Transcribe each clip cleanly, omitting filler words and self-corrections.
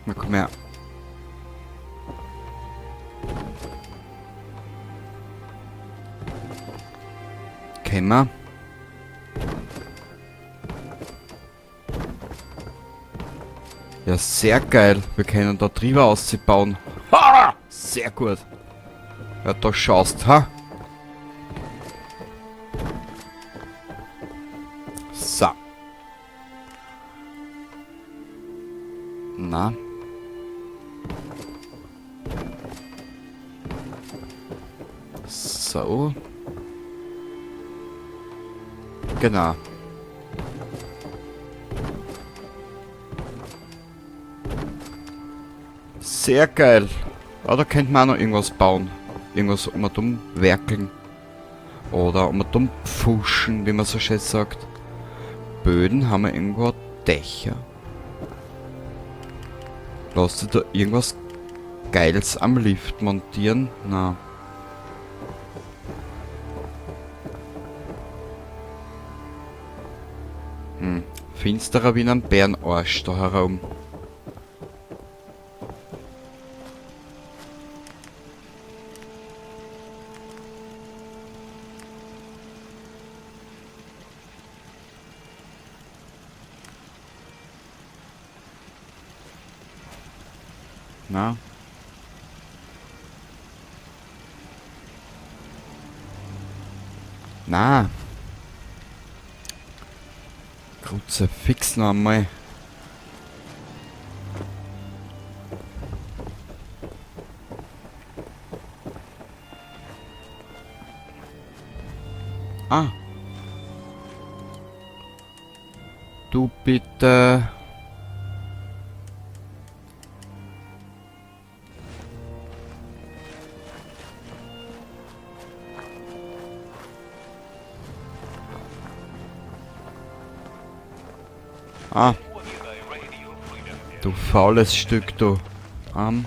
Na komm her. Können wir? Ja, sehr geil. Wir können da drüber ausbauen. Ha! Sehr gut. Ja, da schaust, ha? So. Na. So. Genau. Sehr geil. Ja, da könnte man auch noch irgendwas bauen. Irgendwas um und um werkeln. Oder um und um pfuschen, wie man so schön sagt. Böden haben wir irgendwo Dächer. Lass dir da irgendwas Geiles am Lift montieren? Na. Finsterer wie ein Bärenarsch da herum. Na. Na. Kruzifix fix noch einmal. Ah. Du bitte. Ah. Du faules Stück, du. Kann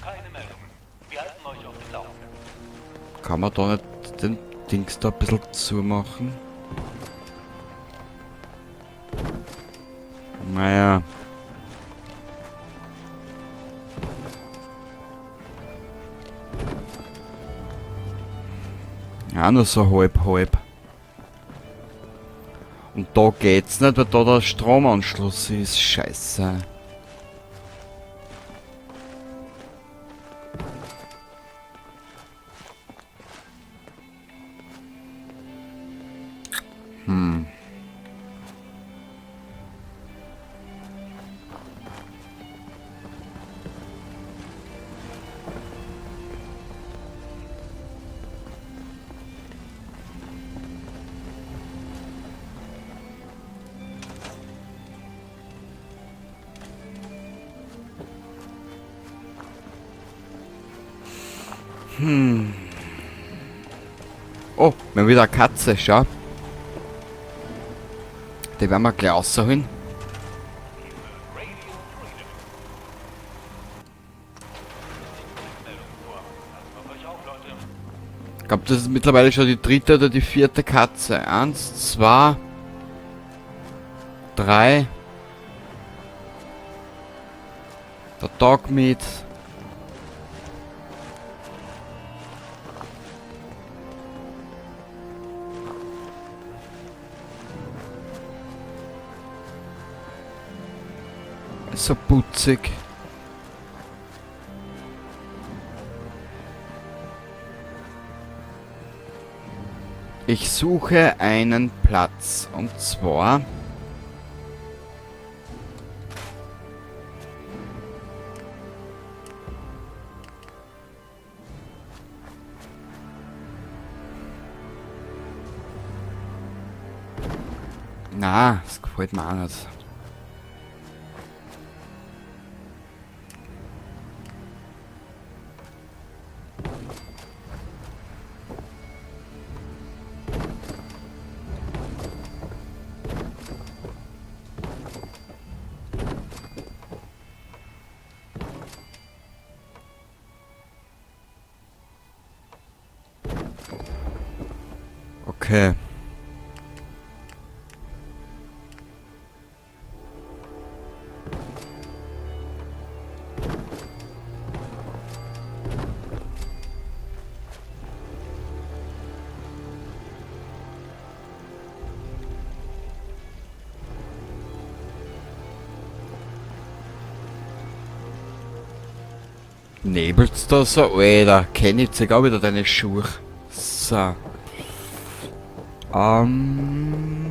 man da nicht den Dings da ein bisschen zumachen? Naja. Ja, nur so halb. Und da geht's nicht, weil da der Stromanschluss ist. Scheiße. Oh, wir haben wieder eine Katze, schau. Die werden wir gleich rausholen. Ich glaube, das ist mittlerweile schon die dritte oder die vierte Katze. 1, 2, 3. Der Dog mit. So putzig. Ich suche einen Platz. Und zwar... Na, das gefällt mir auch nicht. Okay. Nebelt's da so? Alter, kenn ich jetzt auch wieder deine Schuhe. So. Ähm.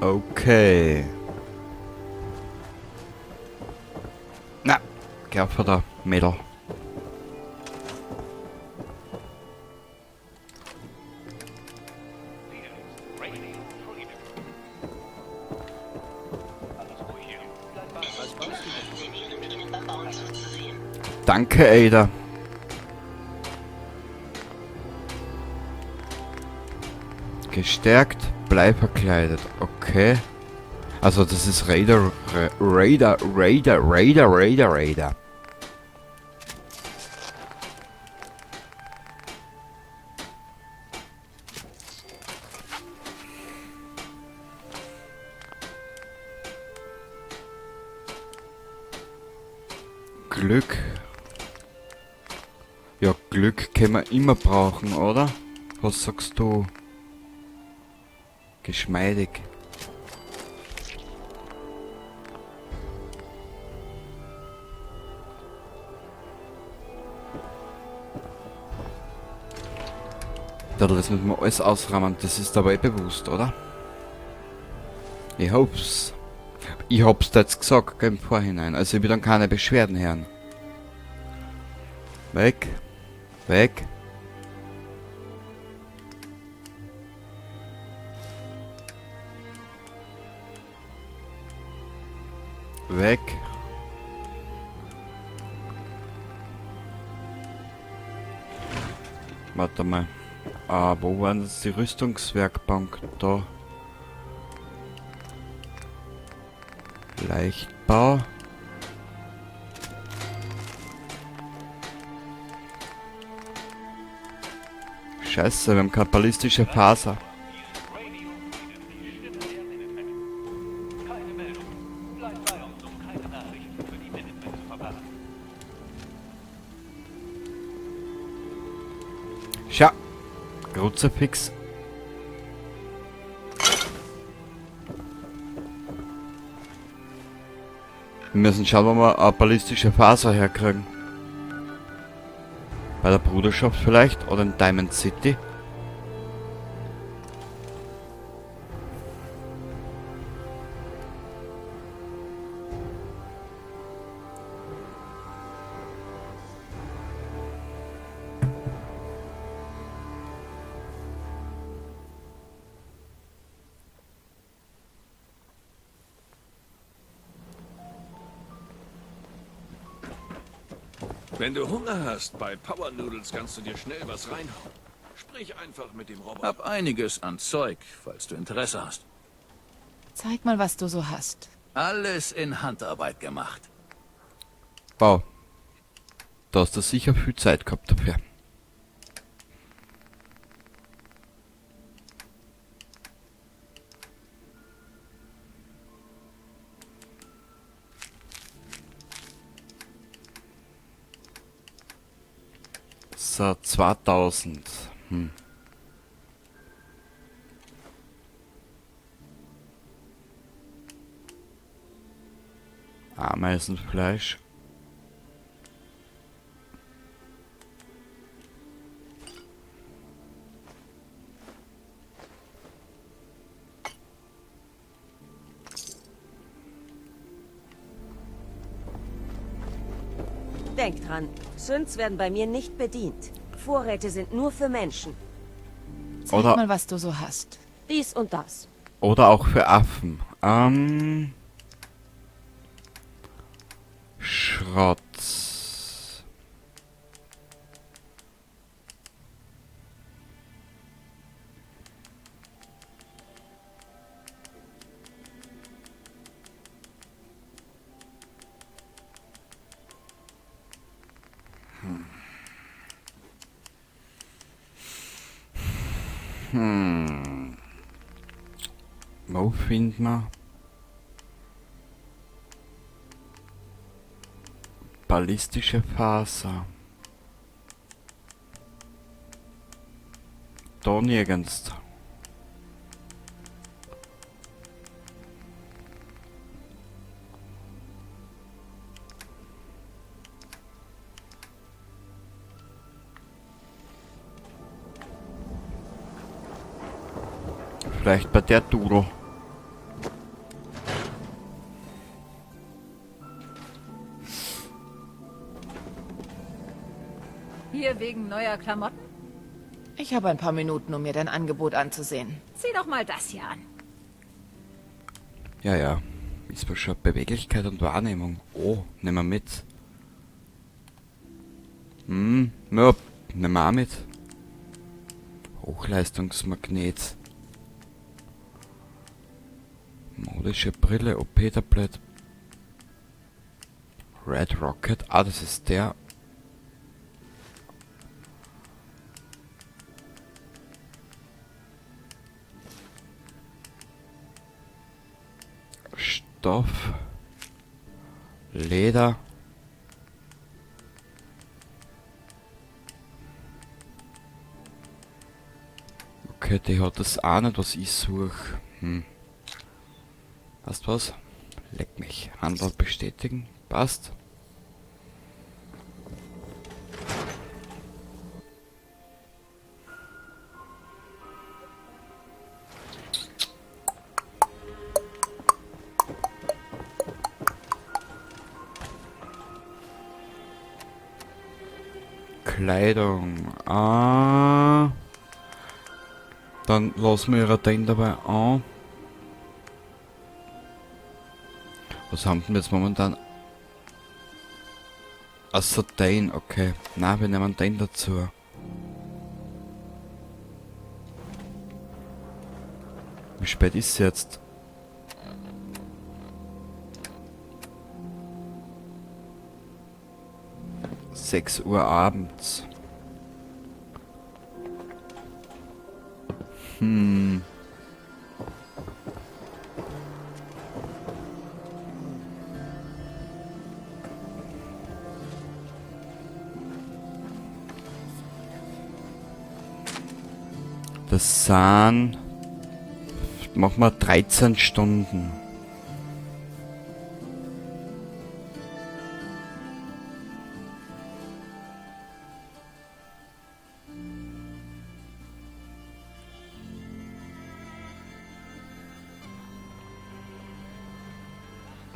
Okay. Na, geh von der Mädel. Danke, Ada. Gestärkt, bleib verkleidet. Okay. Also das ist Raider. Glück. Ja, Glück können wir immer brauchen, oder? Was sagst du? Geschmeidig. Da müssen wir alles ausrahmen, das ist dabei bewusst, oder? Ich hoff's. Ich hab's da jetzt gesagt, gell, im Vorhinein. Also ich will dann keine Beschwerden hören. Weg. Weg. Weg. Warte mal. Ah, wo war das die Rüstungswerkbank? Da. Leichtbau. Scheiße, wir haben keine ballistische Faser. Schau. Kruzifix. Wir müssen schauen, ob wir eine ballistische Faser herkriegen. Bei der Bruderschaft vielleicht oder in Diamond City. Wenn du Hunger hast, bei Power Noodles kannst du dir schnell was reinhauen. Sprich einfach mit dem Roboter. Hab einiges an Zeug, falls du Interesse hast. Zeig mal, was du so hast. Alles in Handarbeit gemacht. Wow. Da hast du sicher viel Zeit gehabt dafür. So, 2000. Ameisenfleisch. Denk dran, Synths werden bei mir nicht bedient. Vorräte sind nur für Menschen. Zeig Oder- mal, was du so hast. Dies und das. Oder auch für Affen. Schrott. Wo finden wir ballistische Faser? Da nirgends. Vielleicht bei der Duro. Hier wegen neuer Klamotten? Ich habe ein paar Minuten, um mir dein Angebot anzusehen. Zieh doch mal das hier an. Ja, ja. Ist wohl schon Beweglichkeit und Wahrnehmung. Oh, nehmen wir mit. Ja, nehmen wir auch mit. Hochleistungsmagnet. Modische Brille, OP-Tablet. Red Rocket. Ah, das ist der. Stoff. Leder. Okay, die hat das auch nicht, was ich suche. Passt was? Leck mich. Handel bestätigen. Passt. Kleidung. Ah. Dann lassen wir den dabei an. Was haben wir jetzt momentan? Achso, den, okay. Na, wir nehmen den dazu. Wie spät ist es jetzt? Sechs Uhr abends. Das sind... Machen wir 13 Stunden.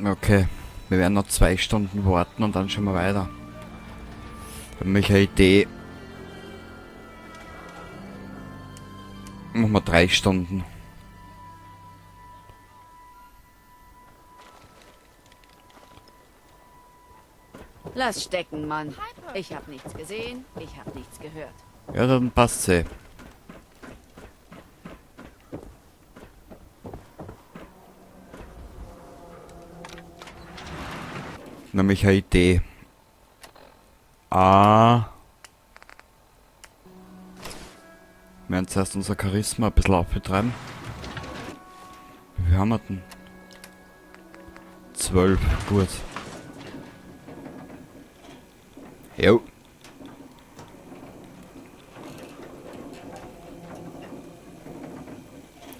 Okay, wir werden noch 2 Stunden warten und dann schauen wir weiter. Ich habe mich eine Idee. Machen wir 3 Stunden. Lass stecken, Mann. Ich habe nichts gesehen, ich habe nichts gehört. Ja, dann passt's eh. Nämlich eine Idee. Wir werden zuerst unser Charisma ein bisschen aufbetreiben. Wie viel haben wir denn? 12, gut. Jo.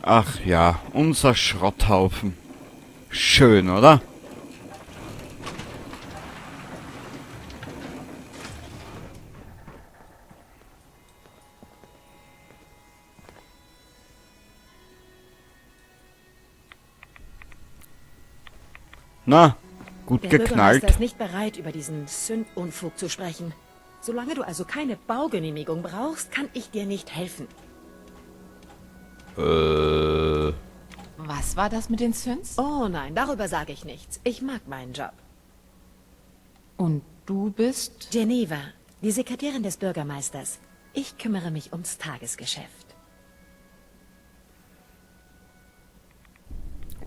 Ach ja, unser Schrotthaufen. Schön, oder? Na, gut Der geknallt. Bürgermeister ist nicht bereit, über diesen Sündunfug zu sprechen. Solange du also keine Baugenehmigung brauchst, kann ich dir nicht helfen. Was war das mit den Synths? Oh nein, darüber sage ich nichts. Ich mag meinen Job. Und du bist? Geneva, die Sekretärin des Bürgermeisters. Ich kümmere mich ums Tagesgeschäft.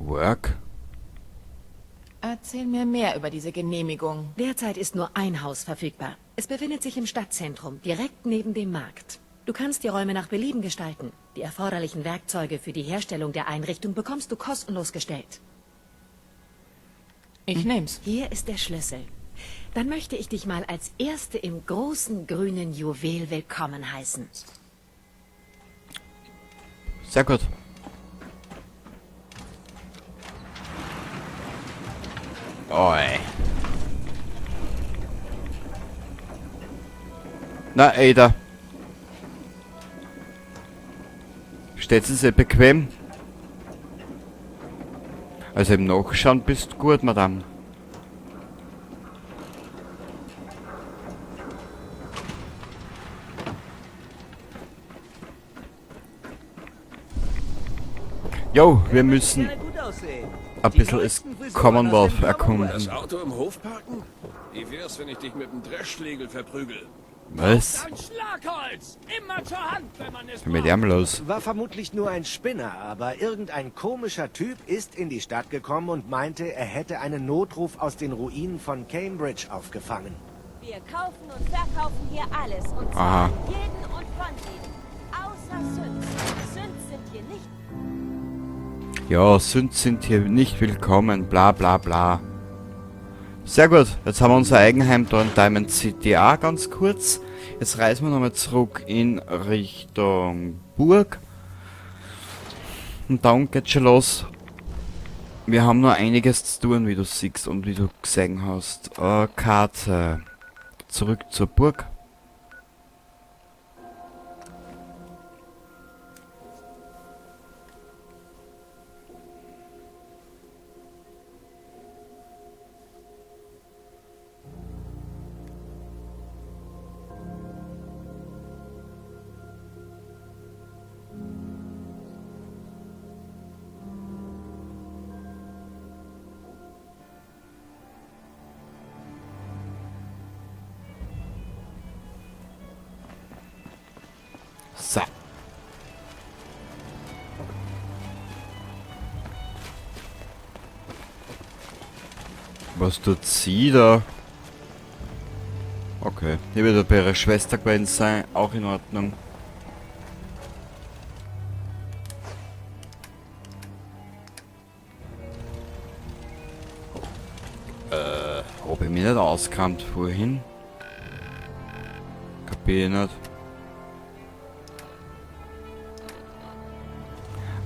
Work? Erzähl mir mehr über diese Genehmigung. Derzeit ist nur ein Haus verfügbar. Es befindet sich im Stadtzentrum, direkt neben dem Markt. Du kannst die Räume nach Belieben gestalten. Die erforderlichen Werkzeuge für die Herstellung der Einrichtung bekommst du kostenlos gestellt. Ich nehm's. Hier ist der Schlüssel. Dann möchte ich dich mal als Erste im großen grünen Juwel willkommen heißen. Sehr gut. Oi. Na, Ada. Steht sie sehr bequem? Also im Nachschauen bist gut, Madame. Jo, wir müssen ein bisschen das Commonwealth erkunden. Das Auto im Hof parken? Wie wär's, wenn ich dich mit dem Dreschschlegel verprügel? Was? Ein Schlagholz! Immer zur Hand, wenn man es Mit dem los. War vermutlich nur ein Spinner, aber irgendein komischer Typ ist in die Stadt gekommen und meinte, er hätte einen Notruf aus den Ruinen von Cambridge aufgefangen. Wir kaufen und verkaufen hier alles. Und Aha. zwar jeden und von jedem. Außer Sünd. Sünd sind hier nicht. Ja, Sünd sind hier nicht willkommen, bla bla bla. Sehr gut, jetzt haben wir unser Eigenheim da in Diamond City auch ganz kurz. Jetzt reisen wir nochmal zurück in Richtung Burg. Und dann geht's schon los. Wir haben noch einiges zu tun, wie du siehst und wie du gesehen hast. Karte. Zurück zur Burg. So. Was tut sie da? Okay, die wird bei ihrer Schwester gewesen sein, auch in Ordnung. Ob ich mich nicht auskramt vorhin? Kapier ich nicht.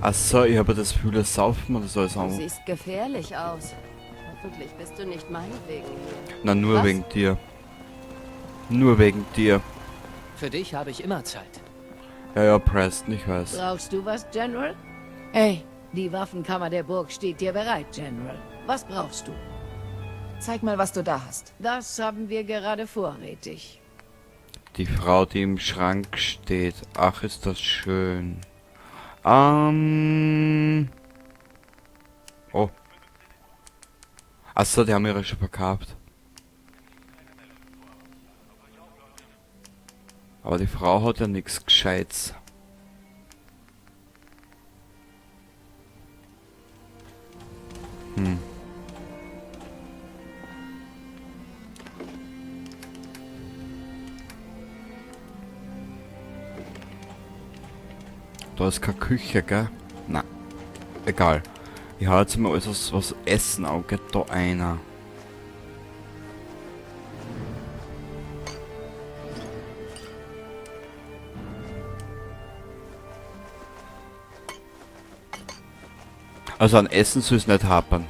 Achso, ich habe das Gefühl, das Saufen oder so Du sagen. siehst gefährlich aus. Hoffentlich bist du nicht meinetwegen hier. Na, nur Was? wegen dir. Nur wegen dir. Für dich habe ich immer Zeit. Ja, ja, Preston, ich weiß. Brauchst du was, General? Ey, Die Waffenkammer der Burg steht dir bereit, General. Was brauchst du? zeig mal, was du da hast. Das haben wir gerade vorrätig. Die Frau, die im Schrank steht. Ach, ist das schön. Oh. Achso, die haben ihre schon verkauft. Aber die Frau hat ja nichts Gescheites. Da ist keine Küche, gell? Na, egal. Ich hau jetzt mal alles, was Essen angeht, da einer. Also an Essen soll es nicht hapern.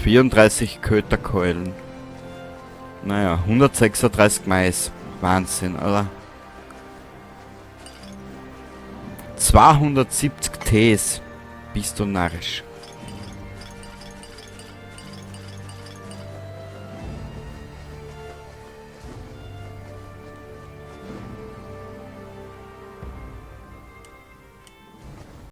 ...34 Köterkeulen. Naja, 136 Mais. Wahnsinn, oder? 270 Tees. Bist du narrisch.